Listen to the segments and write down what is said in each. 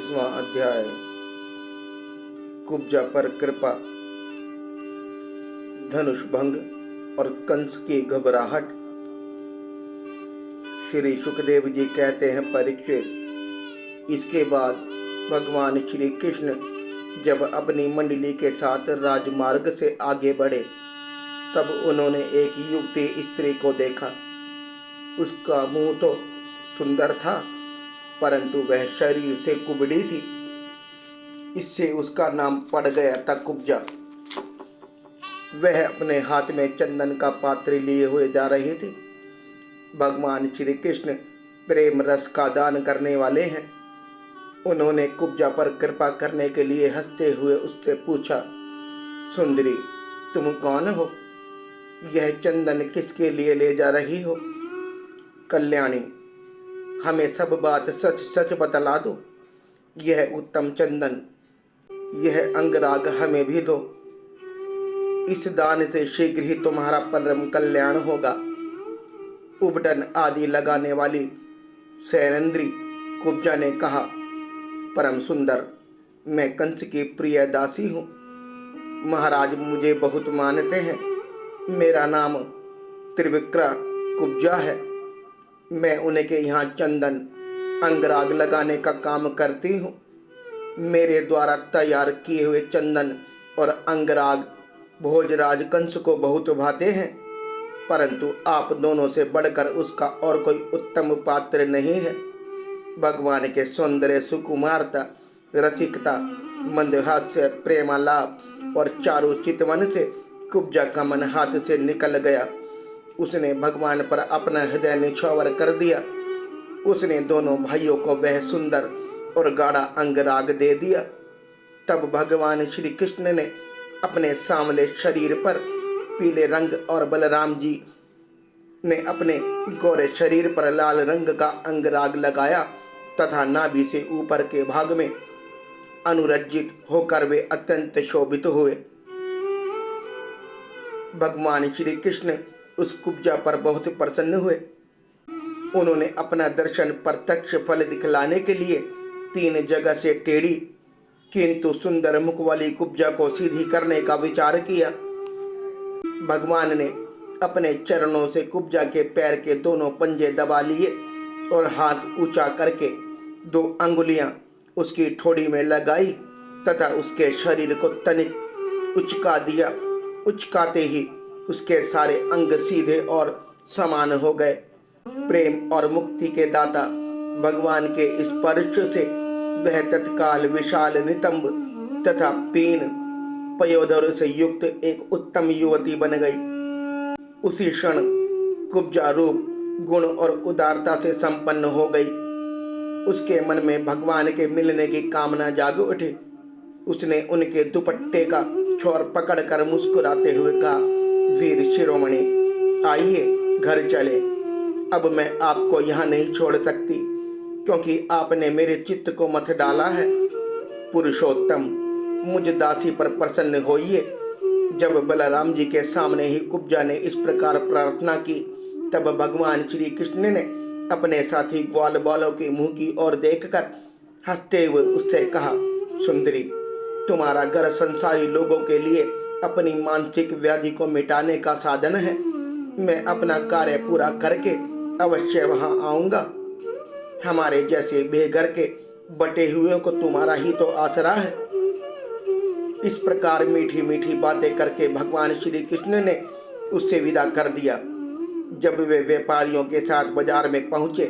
21वां अध्याय। कुब्जा पर कृपा। धनुष भंग और कंस की घबराहट। श्री सुखदेव जी कहते हैं, परीक्षित, इसके बाद भगवान श्री कृष्ण जब अपनी मंडली के साथ राजमार्ग से आगे बढ़े तब उन्होंने एक युवती स्त्री को देखा। उसका मुंह तो सुंदर था परंतु वह शरीर से कुबड़ी थी। इससे उसका नाम पड़ गया था कुब्जा। वह अपने हाथ में चंदन का पात्र लिए हुए जा रहे थे। भगवान श्री कृष्ण प्रेम रस का दान करने वाले हैं। उन्होंने कुब्जा पर कृपा करने के लिए हंसते हुए उससे पूछा, सुंदरी, तुम कौन हो? यह चंदन किसके लिए ले जा रही हो? कल्याणी, हमें सब बात सच सच बतला दो। यह उत्तम चंदन, यह अंगराग हमें भी दो। इस दान से शीघ्र ही तुम्हारा परम कल्याण होगा। उबटन आदि लगाने वाली सैरंद्री कुब्जा ने कहा, परम सुंदर, मैं कंस की प्रिय दासी हूँ। महाराज मुझे बहुत मानते हैं। मेरा नाम त्रिविक्रा कुब्जा है। मैं उनके यहाँ चंदन अंगराग लगाने का काम करती हूँ। मेरे द्वारा तैयार किए हुए चंदन और अंगराग भोजराज कंस को बहुत भाते हैं, परंतु आप दोनों से बढ़कर उसका और कोई उत्तम पात्र नहीं है। भगवान के सौंदर्य, सुकुमारता, रसिकता, मंदहास्य, प्रेमालाप और चारु चितवन से कुब्जा का मन हाथ से निकल गया। उसने भगवान पर अपना हृदय निछावर कर दिया। उसने दोनों भाइयों को वह सुंदर और गाढ़ा अंगराग दे दिया। तब भगवान श्री कृष्ण ने अपने सांवले शरीर पर पीले रंग और बलराम जी ने अपने गोरे शरीर पर लाल रंग का अंगराग लगाया तथा नाभि से ऊपर के भाग में अनुरज्जित होकर वे अत्यंत शोभित हुए। भगवान श्री कृष्ण उस कुब्जा पर बहुत प्रसन्न हुए। उन्होंने अपना दर्शन प्रत्यक्ष फल दिखलाने के लिए 3 जगह से टेढ़ी किंतु सुंदर मुख वाली कुब्जा को सीधी करने का विचार किया। भगवान ने अपने चरणों से कुब्जा के पैर के दोनों पंजे दबा लिए और हाथ ऊंचा करके 2 अंगुलियां उसकी ठोड़ी में लगाई तथा उसके शरीर को तनिक उचका दिया। उचकाते ही उसके सारे अंग सीधे और समान हो गए। प्रेम और मुक्ति के दाता भगवान के स्पर्श से वह तत्काल विशाल नितंब तथा पीन पयोधर से युक्त एक उत्तम युवती बन गई। उसी क्षण कुब्जा रूप, गुण और उदारता से संपन्न हो गई। उसके मन में भगवान के मिलने की कामना जाग उठी। उसने उनके दुपट्टे का छोर पकड़कर मुस्कुराते हुए कहा, वीर शिरोमणि, आइए घर चले। अब मैं आपको यहाँ नहीं छोड़ सकती क्योंकि आपने मेरे चित्त को मथ डाला है। पुरुषोत्तम, मुझ दासी पर प्रसन्न होइए। जब बलराम जी के सामने ही कुब्जा ने इस प्रकार प्रार्थना की तब भगवान श्री कृष्ण ने अपने साथी ग्वाल बालों के मुंह की ओर देखकर हंसते हुए उससे कहा, सुंदरी, तुम्हारा घर संसारी लोगों के लिए अपनी मानसिक व्याधि को मिटाने का साधन है। मैं अपना कार्य पूरा करके अवश्य वहां आऊंगा। हमारे जैसे बेघर के बटे हुए को तुम्हारा ही तो आसरा है। इस प्रकार मीठी मीठी बातें करके भगवान श्री कृष्ण ने उससे विदा कर दिया। जब वे व्यापारियों के साथ बाजार में पहुंचे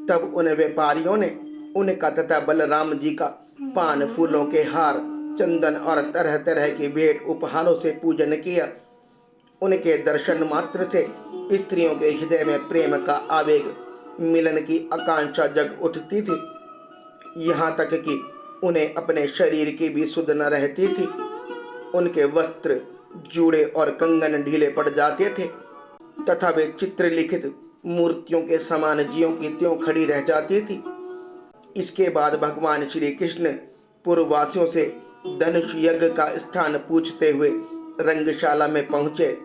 तब उन व्यापारियों ने उनका तथा बलराम जी का पान, फूलों के हार, चंदन और तरह तरह की भेंट उपहारों से पूजन किया। उनके दर्शन मात्र से स्त्रियों के हृदय में प्रेम का आवेग, मिलन की आकांक्षा जग उठती थी। यहाँ तक कि उन्हें अपने शरीर की भी सुध न रहती थी। उनके वस्त्र, जूड़े और कंगन ढीले पड़ जाते थे तथा वे चित्रलिखित मूर्तियों के समान ज्यों की त्यों खड़ी रह जाती थी। इसके बाद भगवान श्री कृष्ण पूर्ववासियों से धनुष यज्ञ का स्थान पूछते हुए रंगशाला में पहुंचे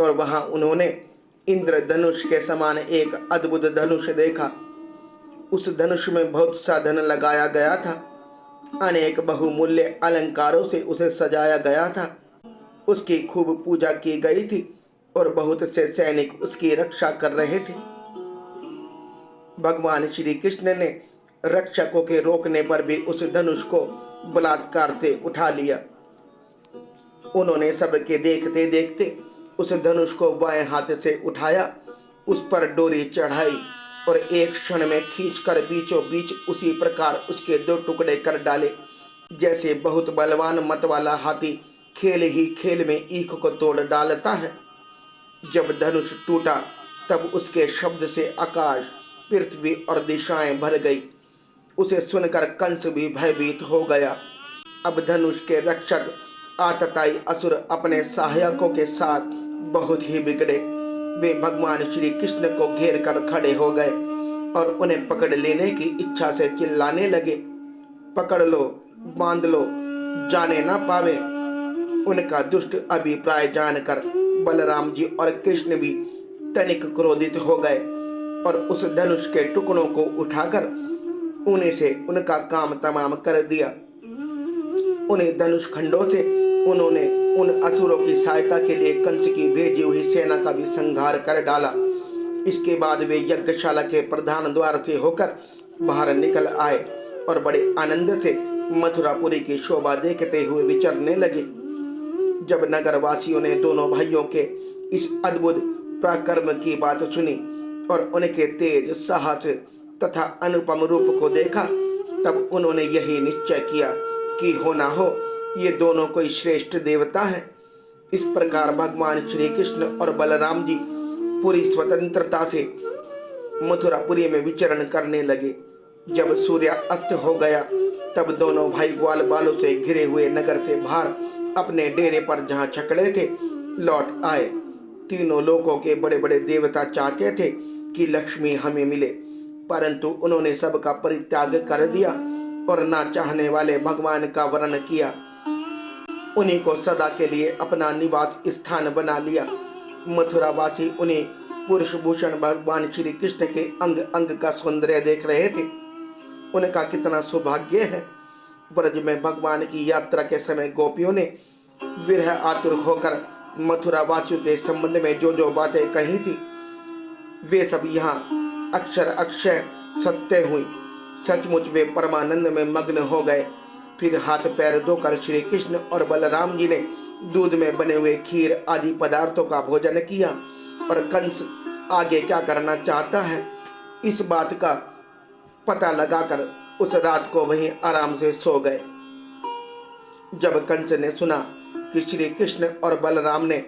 और वहां उन्होंने इंद्र धनुष के समान एक अद्भुत धनुष देखा। उस धनुष में बहुत सा धन लगाया गया था। अनेक बहुमूल्य अलंकारों से उसे सजाया गया था। उसकी खूब पूजा की गई थी और बहुत से सैनिक उसकी रक्षा कर रहे थे। भगवान श्री कृष्ण ने रक्षकों के रोकने पर भी उस धनुष को बलात्कार से उठा लिया। उन्होंने सबके देखते देखते उस धनुष को बाएं हाथ से उठाया, उस पर डोरी चढ़ाई और एक क्षण में खींचकर बीचों बीच उसी प्रकार उसके दो टुकड़े कर डाले, जैसे बहुत बलवान मत वाला हाथी खेल ही खेल में ईख को तोड़ डालता है। जब धनुष टूटा तब उसके शब्द से आकाश, पृथ्वी और दिशाएं भर गई। उसे सुनकर कंस भी भयभीत हो गया। अब धनुष के रक्षक आतताई असुर अपने सहायकों के साथ बहुत ही बिगड़े। वे भगवान श्री कृष्ण को घेर कर खड़े हो गए और उन्हें पकड़ लेने की इच्छा से चिल्लाने लगे, पकड़ लो, बांध लो, जाने ना पावे। उनका दुष्ट अभिप्राय जानकर बलराम जी और कृष्ण भी तनिक क्रोधित हो गए और उस धनुष के टुकड़ों को उठाकर उन्हें से उनका काम तमाम कर दिया। उन्हें धनुष खंडों से उन्होंने उन असुरों की सहायता के लिए कंस की भेजी हुई सेना का भी संहार कर डाला। इसके बाद वे यज्ञशाला के प्रधान द्वार से होकर बाहर निकल आए और बड़े आनंद से मथुरापुरी की शोभा देखते हुए विचरने लगे। जब नगर वासियों ने दोनों भाइयों के इस अद्भुत पराक्रम की बात सुनी और उनके तेज, साहस तथा अनुपम रूप को देखा, तब उन्होंने यही निश्चय किया कि हो ना हो ये दोनों कोई श्रेष्ठ देवता हैं। इस प्रकार भगवान श्री कृष्ण और बलराम जी पूरी स्वतंत्रता से मथुरापुरी में विचरण करने लगे। जब सूर्य अस्त हो गया तब दोनों भाई ग्वाल बालों से घिरे हुए नगर से बाहर अपने डेरे पर जहाँ छकड़े थे लौट आए। तीनों लोकों के बड़े बड़े देवता चाहते थे कि लक्ष्मी हमें मिले, परंतु उन्होंने सबका परित्याग कर दिया और ना चाहने वाले भगवान का वर्ण किया। उन्हीं को सदा के लिए अपना निवास स्थान बना लिया। मथुरावासी उन्हें पुरुष भूषण भगवान श्री कृष्ण के अंग अंग का सौंदर्य देख रहे थे। उनका कितना सौभाग्य है। व्रज में भगवान की यात्रा के समय गोपियों ने विरह आतुर होकर मथुरा वासियों के संबंध में जो जो बातें कही थी वे सब यहाँ अक्षर अक्षय सत्य हुई। सचमुच वे परमानंद में मग्न हो गए। फिर हाथ पैर धोकर श्री कृष्ण और बलराम जी ने दूध में बने हुए खीर आदि पदार्थों का भोजन किया और कंस आगे क्या करना चाहता है इस बात का पता लगाकर उस रात को वहीं आराम से सो गए। जब कंस ने सुना कि श्री कृष्ण और बलराम ने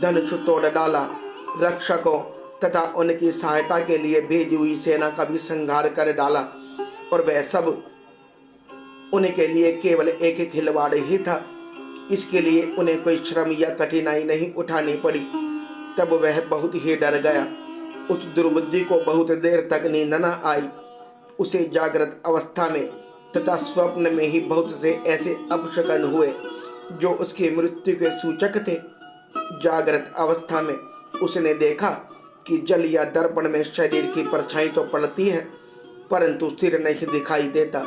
धनुष तोड़ डाला, रक्षकों तथा उनकी सहायता के लिए भेजी हुई सेना का भी संहार कर डाला और वह सब उनके लिए केवल एक खिलवाड़ ही था, इसके लिए उन्हें कोई श्रम या कठिनाई नहीं उठानी पड़ी, तब वह बहुत ही डर गया। उस दुर्बुद्धि को बहुत देर तक नींद न आई। उसे जागृत अवस्था में तथा स्वप्न में ही बहुत से ऐसे अपशकन हुए जो उसकी मृत्यु के सूचक थे। जागृत अवस्था में उसने देखा कि जल या दर्पण में शरीर की परछाई तो पड़ती है परंतु सिर नहीं दिखाई देता।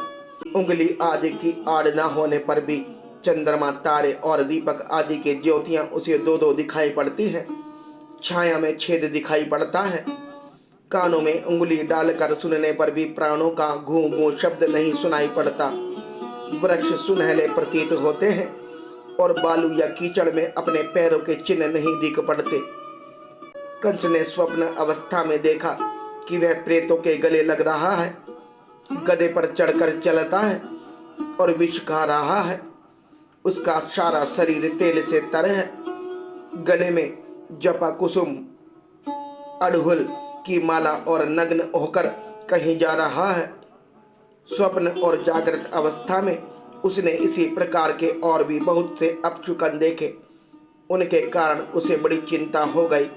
उंगली आदि की आड़ न होने पर भी चंद्रमा, तारे और दीपक आदि के ज्योतियां उसे दो दो दिखाई पड़ती हैं। छाया में छेद दिखाई पड़ता है। कानों में उंगली डालकर सुनने पर भी प्राणों का घू घू शब्द नहीं सुनाई पड़ता। वृक्ष सुनहले प्रतीत होते हैं और बालू या कीचड़ में अपने पैरों के चिन्ह नहीं दिख पड़ते। कंस ने स्वप्न अवस्था में देखा कि वह प्रेतों के गले लग रहा है, गधे पर चढ़कर चलता है और विष खा रहा है। उसका सारा शरीर तेल से तर है। गले में जपा कुसुम, अड़हुल की माला और नग्न होकर कहीं जा रहा है। स्वप्न और जागृत अवस्था में उसने इसी प्रकार के और भी बहुत से अपशकुन देखे। उनके कारण उसे बड़ी चिंता हो गई।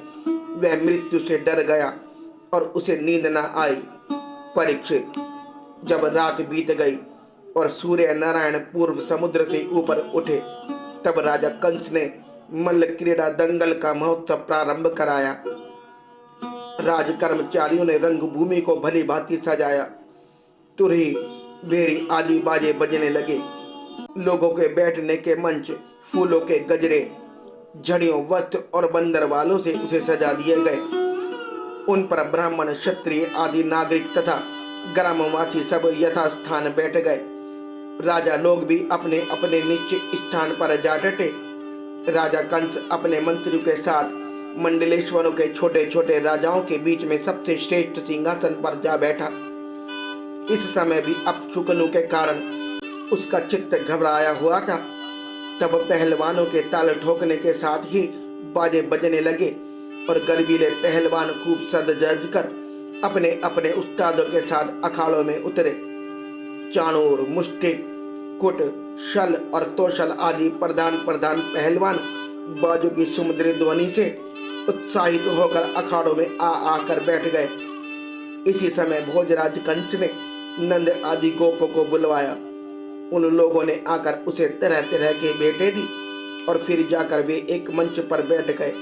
वह मृत्यु से डर गया और उसे नींद न आई। परीक्षित, जब रात बीत गई और सूर्य नारायण पूर्व समुद्र से ऊपर उठे तब राजा कंस ने मल्ल क्रीड़ा दंगल का महोत्सव प्रारंभ कराया। राज कर्मचारियों ने रंगभूमि को भली भांति सजाया। तुरही भेड़ी आदि बाजे बजने लगे। लोगों के बैठने के मंच, फूलों के गजरे, झड़ियों, वस्त्र और बंदरवालों से उसे सजा दिए गए। उन पर ब्राह्मण, क्षत्रिय आदि नागरिक तथा ग्रामवासी सब यथास्थान बैठ गए। राजा लोग भी अपने अपने निश्चित स्थान पर जा डटे। राजा कंस अपने मंत्रियों के साथ मंडलेश्वरों के छोटे छोटे राजाओं के बीच में सबसे श्रेष्ठ सिंहासन पर जा बैठा। इस समय भी अपशकुनों के कारण उसका चित्त घबराया हुआ था। तब पहलवानों के ताल ठोकने के साथ ही बाजे बजने लगे और गर्वीले पहलवान खूब सज धज कर अपने अपने उस्तादों के साथ अखाड़ों में उतरे। चाणूर, मुष्टिक, कुट, शल और तोशल आदि प्रधान प्रधान पहलवान बाजों की सुमधुर ध्वनि से उत्साहित होकर अखाड़ों में आकर बैठ गए। इसी समय भोजराज कंस ने नंद आदि गोपों को बुलवाया। उन लोगों ने आकर उसे तरह तरह के भेंटें दी और फिर जाकर वे एक मंच पर बैठ गए।